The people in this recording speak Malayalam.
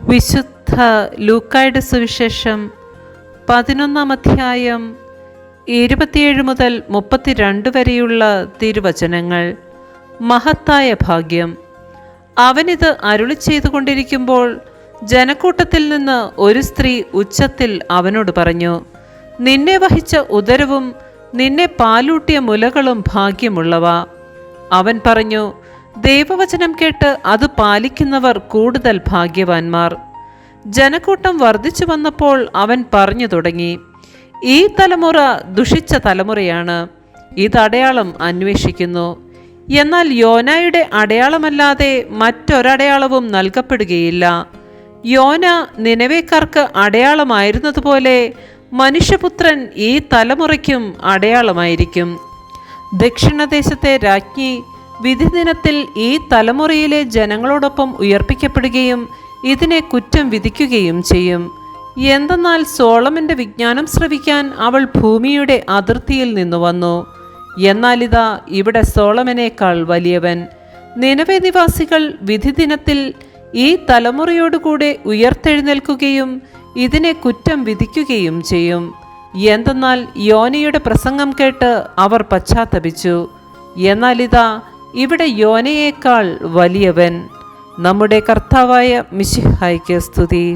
വിശുദ്ധ ലൂക്കായുടെ സുവിശേഷം 11 അധ്യായം 27 മുതൽ 32 വരെയുള്ള തിരുവചനങ്ങൾ. മഹത്തായ ഭാഗ്യം. അവനിത് അരുളി ചെയ്തുകൊണ്ടിരിക്കുമ്പോൾ ജനക്കൂട്ടത്തിൽ നിന്ന് ഒരു സ്ത്രീ ഉച്ചത്തിൽ അവനോട് പറഞ്ഞു, നിന്നെ വഹിച്ച ഉദരവും നിന്നെ പാലൂട്ടിയ മുലകളും ഭാഗ്യമുള്ളവ. അവൻ പറഞ്ഞു, ദൈവവചനം കേട്ട് അത് പാലിക്കുന്നവർ കൂടുതൽ ഭാഗ്യവാന്മാർ. ജനക്കൂട്ടം വർദ്ധിച്ചു വന്നപ്പോൾ അവൻ പറഞ്ഞു തുടങ്ങി, ഈ തലമുറ ദുഷിച്ച തലമുറയാണ്, ഇതടയാളം അന്വേഷിക്കുന്നു. എന്നാൽ യോനായുടെ അടയാളമല്ലാതെ മറ്റൊരടയാളവും നൽകപ്പെടുകയില്ല. യോന നിനവേക്കാർക്ക് അടയാളമായിരുന്നതുപോലെ മനുഷ്യപുത്രൻ ഈ തലമുറയ്ക്കും അടയാളമായിരിക്കും. ദക്ഷിണദേശത്തെ രാജ്ഞി വിധിദിനത്തിൽ ഈ തലമുറയിലെ ജനങ്ങളോടൊപ്പം ഉയർപ്പിക്കപ്പെടുകയും ഇതിനെ കുറ്റം വിധിക്കുകയും ചെയ്യും. എന്തെന്നാൽ സോളമന്റെ വിജ്ഞാനം ശ്രവിക്കാൻ അവൾ ഭൂമിയുടെ അതിർത്തിയിൽ നിന്നു വന്നു. എന്നാലിതാ ഇവിടെ സോളമനേക്കാൾ വലിയവൻ. നിനവെ നിവാസികൾ വിധിദിനത്തിൽ ഈ തലമുറയോടുകൂടെ ഉയർത്തെഴുന്നേൽക്കുകയും ഇതിനെ കുറ്റം വിധിക്കുകയും ചെയ്യും. എന്തെന്നാൽ യോനയുടെ പ്രസംഗം കേട്ട് അവർ പശ്ചാത്തപിച്ചു. എന്നാലിതാ ഇവിടെ യോനയേക്കാൾ വലിയവൻ. നമ്മുടെ കർത്താവായ മിശിഹായ്ക്ക് സ്തുതി.